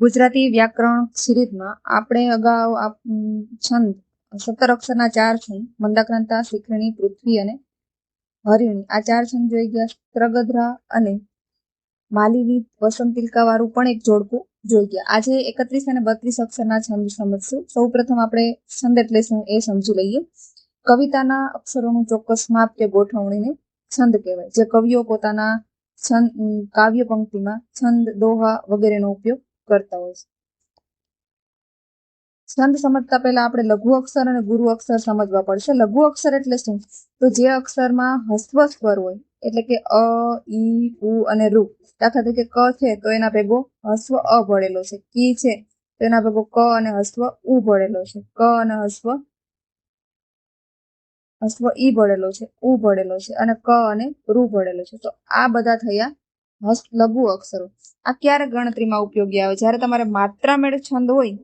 ગુજરાતી વ્યાકરણ સિરીઝમાં આપણે અગાઉ છંદ 17 અક્ષરના 4 છંદ મંદાક્રાંતા, શિખરણી, પૃથ્વી અને હરિણી આ 4 છંદ જોઈ ગયા. ત્રગધ્રા અને માલિની વસંતિલકા વાળું પણ એક જોડકું જોઈ ગયા. આજે 31 અને 32 અક્ષરના છંદ સમજશું. સૌ પ્રથમ આપણે છંદ એટલે શું એ સમજી લઈએ. કવિતાના અક્ષરોનું ચોક્કસ માપ કે ગોઠવણીને છંદ કહેવાય. જે કવિઓ પોતાના કાવ્ય પંક્તિમાં છંદ, દોહા વગેરેનો ઉપયોગ કરતા હોય છે. છંદ સમજતા પહેલા આપણે લઘુ અક્ષર અને ગુરુ અક્ષર સમજવા પડશે. લઘુ અક્ષર એટલે શું? તો જે અક્ષરમાં હસ્વ સ્વર હોય, એટલે કે અ, ઈ, ઉ અને ઋ. દાખલા તરીકે ક છે તો એના ભેગો હસ્વ અ ભળેલો છે. કી છે તો એના ભેગો ક અને હસ્વ ઉ ભળેલો છે. ક અને હસ્વ ઈ ભળેલો છે, ઉ ભળેલો છે અને ક અને રૂ ભળેલો છે. તો આ બધા થયા લઘુ અક્ષરો. આ ક્યારે ગણતરીમાં ઉપયોગી આવે? જ્યારે તમારે માત્રા મેળ છંદ હોય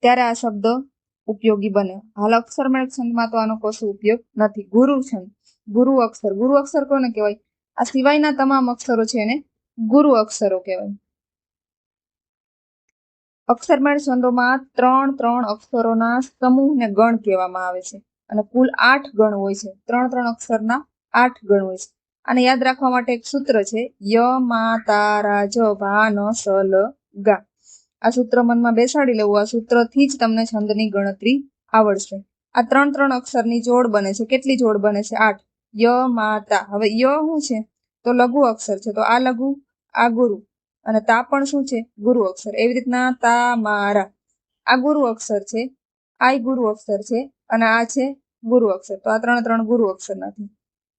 ત્યારે આ શબ્દ ઉપયોગી બને. હાલ અક્ષર મેળ છંદમાં તો આનો કશો ઉપયોગ નથી. ગુરુ છંદ, ગુરુ અક્ષર. ગુરુ અક્ષર કોને કહેવાય? આ સિવાયના તમામ અક્ષરો છે એને ગુરુ અક્ષરો કહેવાય. અક્ષરમેળ છંદોમાં 3 અક્ષરોના સમૂહને ગણ કહેવામાં આવે છે અને કુલ 8 ગણ હોય છે. 3 અક્ષરના 8 ગણ હોય છે. આને યાદ રાખવા માટે એક સૂત્ર છે, ય મા તા રા જ ભા ન સ લ ગા. આ સૂત્ર મનમાં બેસાડી લેવું. આ સૂત્રથી જ તમને છંદની ગણતરી આવડશે. આ 3 અક્ષરની જોડ બને છે. કેટલી જોડ બને છે? 8. ય મા તા. હવે ય શું છે? તો લઘુ અક્ષર છે. તો આ લઘુ, આ ગુરુ અને તા પણ શું છે? ગુરુ અક્ષર. એવી રીતના તા મારા, આ ગુરુ અક્ષર છે, આ ગુરુ અક્ષર છે અને આ છે ગુરુ અક્ષર. તો આ 3 ગુરુ અક્ષર નથી.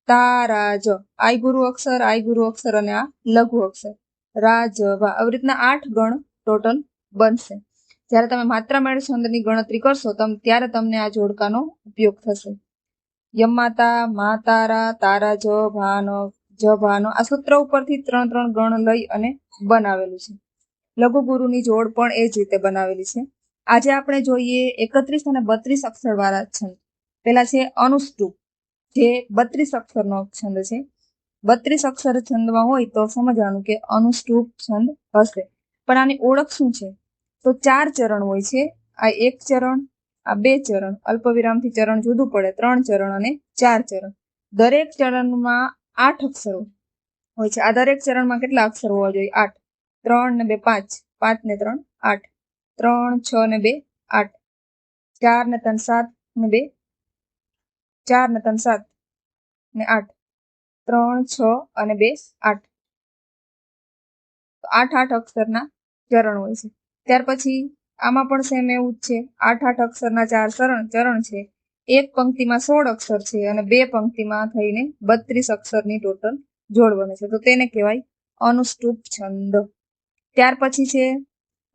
તારાજ, આ ગુરુ અક્ષર, આ ગુરુ અક્ષર અને આ લઘુ અક્ષર. રાજવા. આવી રીતના 8 ગણ ટોટલ બનશે. જ્યારે તમે માત્રા મેળ છંદની ગણતરી કરશો ત્યારે તમને આ જોડકાનો ઉપયોગ થશે. યમાતા, માતારા, તારા જ ભાનો, જ ભાનો. આ સૂત્ર ઉપરથી 3 ગણ લઈ અને બનાવેલું છે. લઘુ ગુરુની જોડ પણ એ જ રીતે બનાવેલી છે. આજે આપણે જોઈએ 31 અને 32 અક્ષર વાળા છંદ. પેલા છે અનુષ્ટુપ, જે 32 અક્ષરનો છંદ છે. 32 અક્ષર છંદમાં હોય તો સમજવાનું કે અનુષ્ટુપ છંદ હશે. પણ આની ઓળખ શું છે? તો 4 ચરણ હોય છે. આ 1 ચરણ, આ 2 ચરણ, અલ્પ વિરામથી ચરણ જુદું પડે. 3 ચરણ અને 4 ચરણ. દરેક ચરણમાં 8 અક્ષરો હોય છે. આ દરેક ચરણમાં કેટલા અક્ષરો હોવા જોઈએ? 8. 3 ને 2 5, 5 ને 3 8, 3 6 ને 2 8, 4 ને 3 7 ને 2 4 ને 3 7 ને 8, 3 6 અને 2 8. 8 અક્ષરના ચરણ હોય છે. ત્યાર પછી આમાં પણ સેમ એવું જ છે. 8 અક્ષરના 4 ચરણ છે. એક પંક્તિમાં 16 અક્ષર છે અને 2 પંક્તિમાં થઈને 32 અક્ષરની ટોટલ જોડ બને છે. તો તેને કહેવાય અનુષ્ટુપ છંદ. ત્યાર પછી છે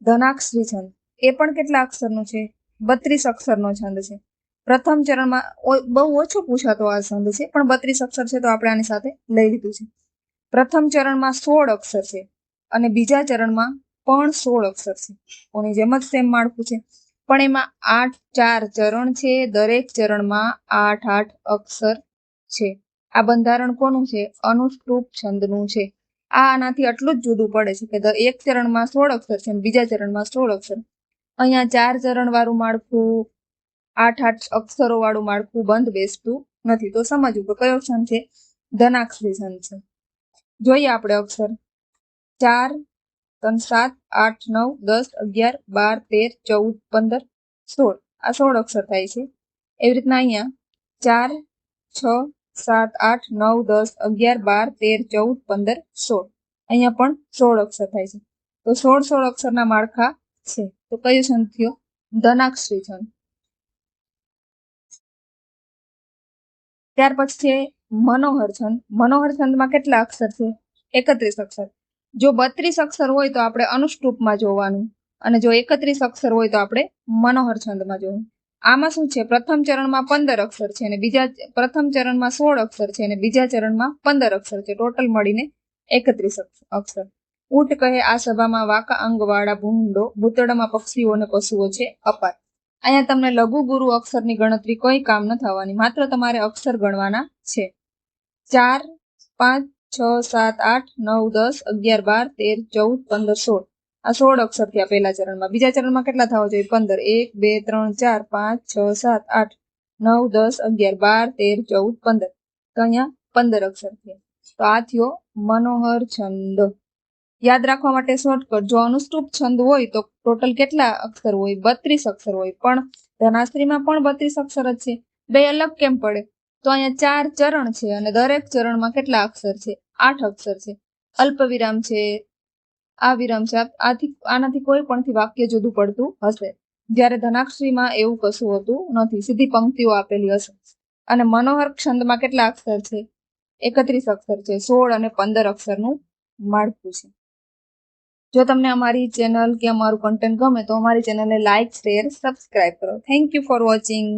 ધનાક્ષરી છંદ. એ પણ કેટલા અક્ષરનું છે? 32 અક્ષરનો છંદ છે. પ્રથમ ચરણમાં બહુ ઓછો પૂછાતો આ છંદ છે, પણ 32 અક્ષર છે તો આપણે આની સાથે લઈ લીધું છે. પ્રથમ ચરણમાં 16 અક્ષર છે અને બીજા ચરણમાં પણ 16 અક્ષર છે. કોની જેમ જ સેમ માળખું છે, પણ એમાં 4 ચરણ છે. દરેક ચરણમાં 8 અક્ષર છે. આ બંધારણ કોનું છે? અનુષ્ટુપ છંદનું છે. આનાથી આટલું જ જુદું પડે છે કે એક ચરણમાં 16 અક્ષર છે અને બીજા ચરણમાં 16 અક્ષર. અહીંયા 4 ચરણ વાળું માળખું, 8 અક્ષરો વાળું માળખું બંધ બેસતું નથી. તો સમજવું કે કયો છંદ છે? ધનાક્ષરી છંદ છે. જોઈએ આપણે અક્ષર. 4 3 7 8 9 10 11 12 13 14 15 16. આ 16 અક્ષર થાય છે. એવી રીતના અહીંયા 4 6 7 8 9 10 11 12 13 14 15 16. અહીંયા પણ 16 અક્ષર થાય છે. તો 16 અક્ષરના માળખા છે. તો કયો છંદ થયો? ધનાક્ષરી છંદ. ત્યાર પછી છે મનોહર છંદ. મનોહર છંદમાં કેટલા અક્ષર છે? 31 અક્ષર. જો 32 અક્ષર હોય તો આપણે અનુષ્ટુપમાં જોવાનું અને જો 31 અક્ષર હોય તો આપણે મનોહર છંદમાં જોવાનું. આમાં શું છે? પ્રથમ ચરણમાં 15 અક્ષર છે અને પ્રથમ ચરણમાં 16 અક્ષર છે અને બીજા ચરણમાં 15 અક્ષર છે. ટોટલ મળીને 31 અક્ષર. ઊંટ કહે આ સભામાં વાંકા અંગવાળા ભૂંડો, ભૂતળામાં પક્ષીઓ અને પશુઓ છે અપાર. અહીંયા તમને લઘુ ગુરુ અક્ષરની ગણતરી કોઈ કામ ન થવાની, માત્ર તમારે અક્ષર ગણવાના છે. 4 5 6 7 8 9 10 11 12 13 14 15 16. આ 16 અક્ષર થયા પહેલા ચરણમાં. બીજા ચરણમાં કેટલા થવા જોઈએ? 15. 1 2 3 4 5 6 7 8 9 10 11 12 13 14 15. તો અહીંયા 15 અક્ષર થયા. તો આ થયો મનોહર છંદ. યાદ રાખવા માટે શોર્ટકટ, જો અનુષ્ટુપ છંદ હોય તો ટોટલ કેટલા અક્ષર હોય? 32 અક્ષર હોય. પણ ધનાશ્રીમાં પણ 32 અક્ષર જ છે. બે અલગ કેમ પડે? તો અહીંયા 4 ચરણ છે અને દરેક ચરણમાં કેટલા અક્ષર છે? 8 અક્ષર છે. અલ્પ વિરામ છે, આ વિરામ છે. આનાથી કોઈ પણથી વાક્ય જુદું પડતું હશે. જ્યારે ધનાક્ષરીમાં એવું કશું હોતું નથી, સીધી પંક્તિઓ આપેલી હશે. અને મનોહર છંદમાં કેટલા અક્ષર છે? 31 અક્ષર છે. 16 અને 15 અક્ષરનું માળખું છે. જો તમને અમારી ચેનલ કે અમારું કન્ટેન્ટ ગમે તો અમારી ચેનલને લાઇક, શેર, સબસ્ક્રાઇબ કરો. Thank you for watching.